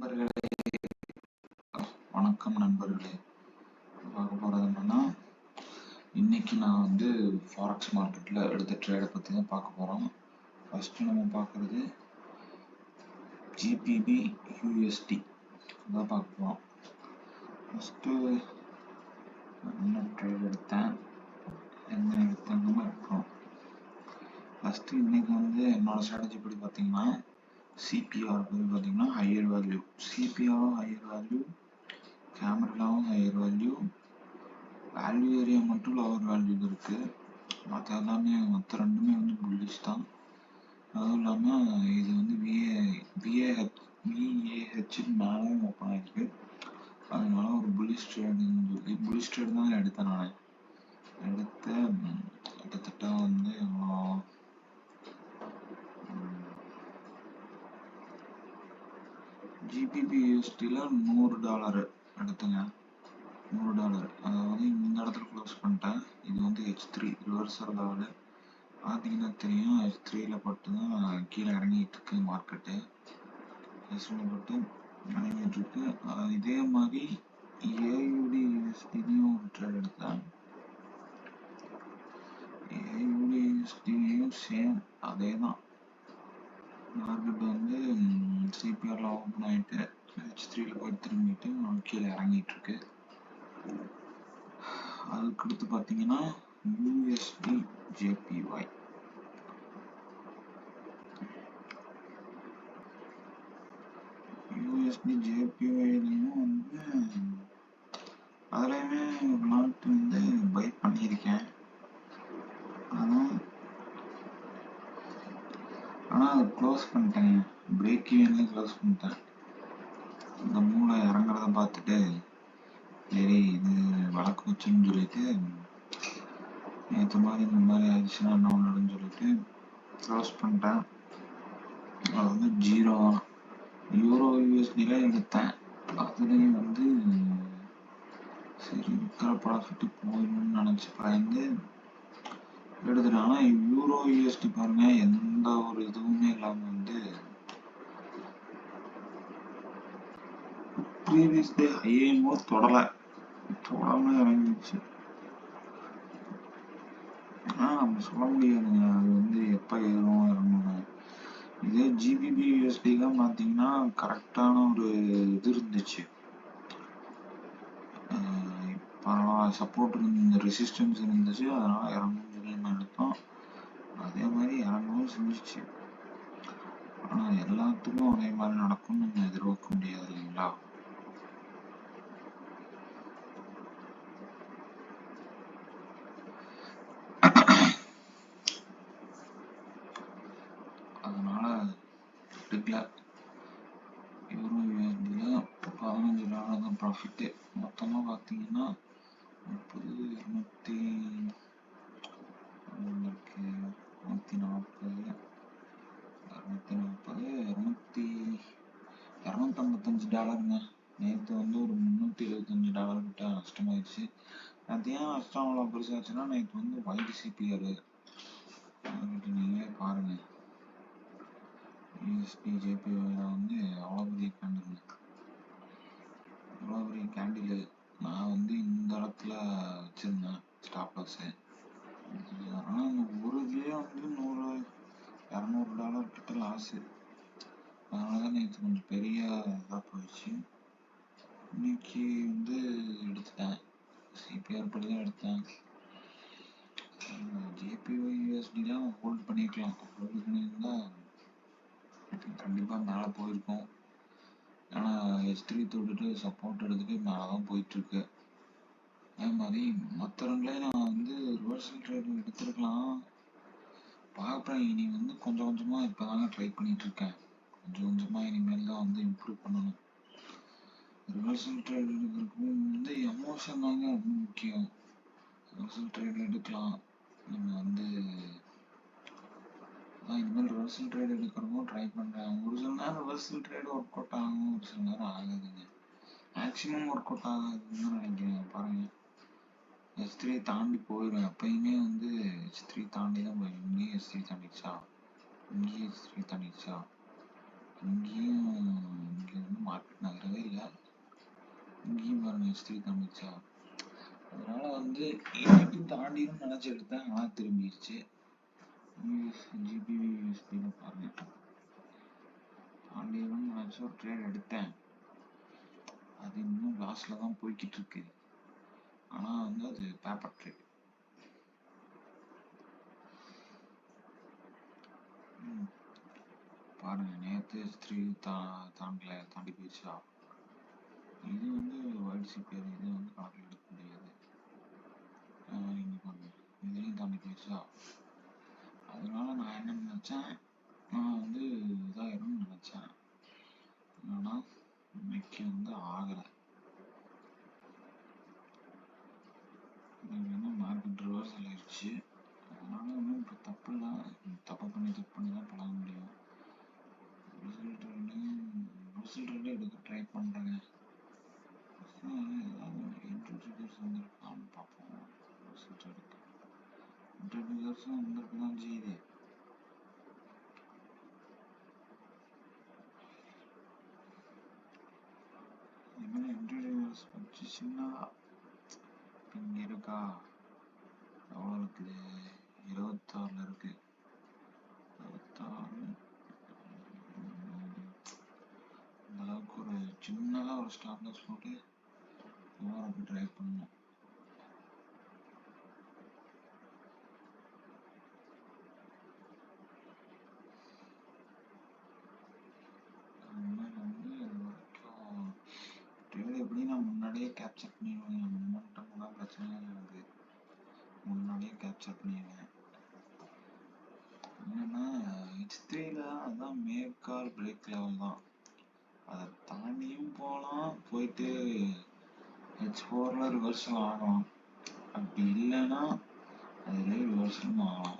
நண்பர்களே, வணக்கம் நண்பர்களே. பார்க்க போகிறது என்னன்னா, இன்னைக்கு நான் வந்து ஃபாரெக்ஸ் மார்க்கெட்டில் எடுத்த ட்ரேடை பற்றி தான் பார்க்க போகிறோம். ஃபஸ்ட்டு நம்ம பார்க்குறது ஜிபிபி யூஎஸ்டி தான் பார்க்க போகிறோம். ஃபஸ்ட்டு என்ன ட்ரேட் எடுத்தேன், என்ன எடுத்தேன்னு இருக்கிறோம். ஃபஸ்ட்டு இன்னைக்கு வந்து என்னோட ஸ்ட்ராட்டஜி படி பார்த்தீங்கன்னா, சிபிஆர் படி பார்த்தீங்கன்னா ஹையர் வேல்யூ, சிபிஆரும் ஹையர் வேல்யூ, கேமராவும் ஹையர் வேல்யூ, வேல்யூ ஏரியா மட்டும் லவர் வேல்யூ இருக்கு. மற்ற எல்லாமே மற்ற ரெண்டுமே வந்து புல்லிஷ் தான். அதுவும் இல்லாமல் இது வந்து விஏஹெச் மேலும் ஓப்பன் ஆகிருக்கு. அதனால ஒரு புல்லிஷ் ட்ரேடுன்னு சொல்லி புல்லிஷ் ட்ரேட் தான் எடுத்தேன். நான் கிட்டத்தட்ட வந்து ஜிபிபி யூஎஸ்டியில் $100 எடுத்துங்க. $100, அதாவது இந்த இடத்துல க்ளோஸ் பண்ணிட்டேன். இது வந்து H3 ரிவர்சல் லெவலு பார்த்தீங்கன்னா தெரியும். H3ல பட்டு தான் கீழே இறங்கிட்டு இருக்கு மார்க்கெட்டு. H3ல பட்டு இறங்கிட்டு இருக்கு. இதே மாதிரி ஏயுடி யூஎஸ்டிலையும் ஒரு ட்ரேட் எடுத்தேன். ஏயுடி யூஎஸ்டிலையும் சேம் அதே தான். மார்க்கெட் வந்து சிபிஆர்ல ஓப்பன் ஆகிட்டு H3ல போய் திரும்பிட்டு கீழே இறங்கிட்டு இருக்கு. அதுக்கடுத்து பார்த்தீங்கன்னா யூஎஸ்டி ஜேபிஒய், யூஎஸ்டி ஜேபிஒய்லையும் வந்து அதுலேயுமே ஒரு நாட்டு வந்து பை பண்ணியிருக்கேன். ஆனால் அது க்ளோஸ் பண்ணிட்டேங்க. பிரேக் ஈவன்லேயே க்ளோஸ் பண்ணிட்டேன். இந்த மூளை இறங்குறத பார்த்துட்டு சரி இது வழக்கு வச்சுன்னு சொல்லிட்டு நேற்று மாதிரி இந்த மாதிரி ஆயிடுச்சுன்னா என்ன ஒன்றுன்னு சொல்லிட்டு க்ளோஸ் பண்ணிட்டேன். அது வந்து 0 யூரோ யூஎஸ்டில எடுத்தேன். அதுலேயும் வந்து சரி இருக்கிற ப்ராஃபிட்டு போயிடும்னு நினச்சி பயந்து எடுத்துட்டேன். ஆனால் யூரோ யூஎஸ்டி பாருங்க, எந்த ஒரு இதுவுமே இல்லாமல் வந்து ப்ரீவியஸ் டே ஹையேமோ தொடாமல் இறங்கிடுச்சு. ஆனால் நம்ம சொல்ல முடியாதுங்க, அது வந்து எப்போ ஏறும் இறங்கணும். இதே ஜிபிபி யூஎஸ்டிலாம் பார்த்தீங்கன்னா கரெக்டான ஒரு இது இருந்துச்சு. சப்போர்ட் இருந்த ரெசிஸ்டன்ஸ் இருந்துச்சு. அதனால இறங்கணும்னு சொல்லி நம்ம எடுத்தோம். அதே மாதிரி இறங்கவும் செஞ்சிச்சு. ஆனால் எல்லாத்துக்கும் அதே மாதிரி நடக்கும்னு நம்ம எதிர்பார்க்க முடியாது இல்லைங்களா? அதனால எடுக்கல. யூரோ யூஎஸ்டியில் $15 தான் ப்ராஃபிட்டு. மொத்தமாக பார்த்தீங்கன்னா 30, 240, $255. நேற்று வந்து ஒரு $375 கிட்ட நஷ்டமாயிடுச்சு. அது ஏன் நஷ்டம் அவ்வளோ பெருசாச்சுன்னா, நேற்று வந்து வைட் சிபிஆர் நீங்களே பாருங்க. யூஎஸ்டி ஜேபிஓல வந்து அவ்வளோ பெரிய கேண்டில் நான் வந்து இந்த இடத்துல வச்சிருந்தேன் ஸ்டாப் லாஸு. ஆனால் ஒரு இதுலேயே வந்து $200 கிட்ட லாஸு. அதனால தான் நேற்று கொஞ்சம் பெரிய இதாக போயிடுச்சு. இன்னைக்கு வந்து எடுத்துட்டேன், சிபிஆர் படி தான் எடுத்தேன். ஜேபிஒய் யூஎஸ்டிலாம் ஹோல்ட் பண்ணியிருக்கலாம். ஹோல்டு பண்ணியிருந்தா கண்டிப்பாக மேலே போயிருக்கோம். ஆனால் H3 தொட்டுட்டு சப்போர்ட் எடுத்துட்டு மேலே தான் போயிட்டுருக்கு. அதே மாதிரி மற்ற ரெண்டுலேயும் நான் வந்து ரிவர்சல் ட்ரேட் எடுத்துருக்கலாம் பார்க்குறேன். இனி வந்து கொஞ்சம் கொஞ்சமாக இப்போ தாங்க ட்ரை பண்ணிகிட்ருக்கேன். கொஞ்சம் கொஞ்சமாக இனிமேல் தான் வந்து இம்ப்ரூவ் பண்ணணும். ரிவர்சல் ட்ரேட் எடுக்கிறதுக்கும் வந்து எமோஷன் தாங்க ரொம்ப முக்கியம். ரிவர்சல் ட்ரேட் எடுக்கலாம். நம்ம வந்து இனிமேல் ரிவர்சல் ட்ரேட் எடுக்கிறதுக்கும் ட்ரை பண்ணுறேன். ஒரு சில நேரம் ரிவர்சல் ட்ரேட் ஒர்க் அவுட் ஆகும், ஒரு சில நேரம் ஆகாதுங்க. மேக்ஸிமம் ஒர்க் அவுட் ஆகாதுன்னு நினைக்கிறேன். பாருங்கள், H3 தாண்டி போயிடும். எப்பயுமே வந்து H3 தாண்டி தான் போயிடும். இங்கேயும் H3 தாண்டிடுச்சா, இங்கேயும் H3 தாண்டிடுச்சா, இங்கேயும் இங்கே வந்து மார்க்கெட் நகரவே இல்லை. இங்கேயும் பாருங்க ஹிஸ்ட்ரி காமிச்சா. அதனால வந்து இன்னைக்கு தாண்டியும் நினைச்சு எடுத்தேன், ஆனா திரும்பிடுச்சு. ஜிபிவி யூஎஸ்பியில பாருங்க, தாண்டியும் நினைச்சு ஒரு ட்ரேட் எடுத்தேன், அது இன்னும் லாஸ்ட்ல தான் போய்கிட்டு இருக்கு. ஆனா வந்து அது பேப்பர் ட்ரேட். பாருங்க நேற்று ஹிஸ்ட்ரி தாண்டி போயிடுச்சா. இது வந்து ஒயிட் சிபிஆர், இது வந்து கணக்கில் எடுக்க முடியாது. இங்கே பாருங்க இதுலேயும் தாண்டி போயிடுச்சா. அதனால நான் என்ன நினச்சேன், நான் வந்து இதாயிரும்னு நினச்சேன், ஆனால் இன்னைக்கு வந்து ஆகலை. இது மார்க்கெட் ரிவர்சல் ஆயிடுச்சு. அதனால ஒன்றும் இப்போ தப்பு இல்லை, தப்பு பண்ணி தான் பழக முடியும். ரிசல்ட் எடுக்க ட்ரை பண்ணுறேங்க. ஏதாவது இன்ட்ரடியூசர்ஸ் வந்துருக்கான்னு பார்ப்போம். ரிசல்ட் எடுக்க இன்ட்ரடியூசர்ஸும் வந்திருக்கு தான் செய்யுது. இதுமாதிரி இன்ட்ரடியூசர்ஸ் வச்சு சின்னதாக இங்கே இருக்கா, எவ்வளோ இருக்குது, 26 இருக்கு. 26 இந்த அளவுக்கு ஒரு சின்னதாக ஒரு ஸ்டாப் லாஸ் போட்டு ஓவராக ட்ரை பண்ணணும். ட்ரேட் எப்படி நான் முன்னாடியே கேப்சர் பண்ணிடுவேன். மொமெண்டம் தான் பிரச்சனை இல்லை, எனக்கு முன்னாடியே கேப்சர் பண்ணிடுவேன். என்னன்னா H3ல அதான் மேக் ஆர் பிரேக் லெவல் தான். அதை தாண்டியும் போகலாம், போயிட்டு H4ல ரிவர்சல் ஆகலாம், அப்படி இல்லைன்னா அதிலே ரிவர்சலும் ஆகலாம்.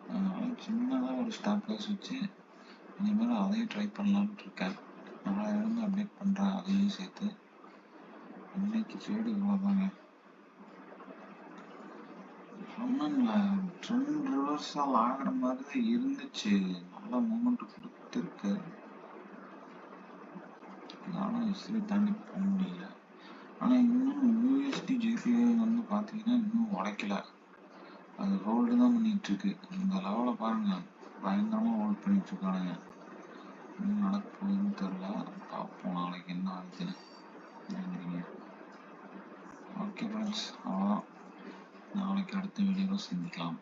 அதனால சின்னதாக ஒரு ஸ்டாப் லாஸ் வச்சு இனிமேல் அதையும் ட்ரை பண்ணலான்ட்டு இருக்கேன். நாளையிலேருந்து அப்டேட் பண்ணுறேன் அதையும் சேர்த்து. இன்னைக்கு ட்ரேடு இவ்வளோதாங்க. ட்ரெண்ட் ரிவர்சல் ஆகிற மாதிரி தான் இருந்துச்சு, நல்ல மூமெண்ட் கொடுத்துருக்கு. அதனால ஹிஸ்ட்ரி தாண்டி போக முடியல. ஆனால் இன்னும் யூஎஸ்டி ஜிபிஐ வந்து பார்த்தீங்கன்னா இன்னும் உடைக்கல, அது ஹோல்டு தான் பண்ணிட்டு இருக்கு. இந்த லெவலில் பாருங்க, பயங்கரமாக ஹோல்ட் பண்ணிட்டு இருக்கானுங்க. இன்னும் நடக்க போகுதுன்னு தெரில, பார்ப்போம் நாளைக்கு என்ன ஆகுதுன்னு. ஓகே ஃப்ரெண்ட்ஸ், அவ்வளோதான். நாளைக்கு அடுத்த வீடியோவில் சந்திக்கலாம்.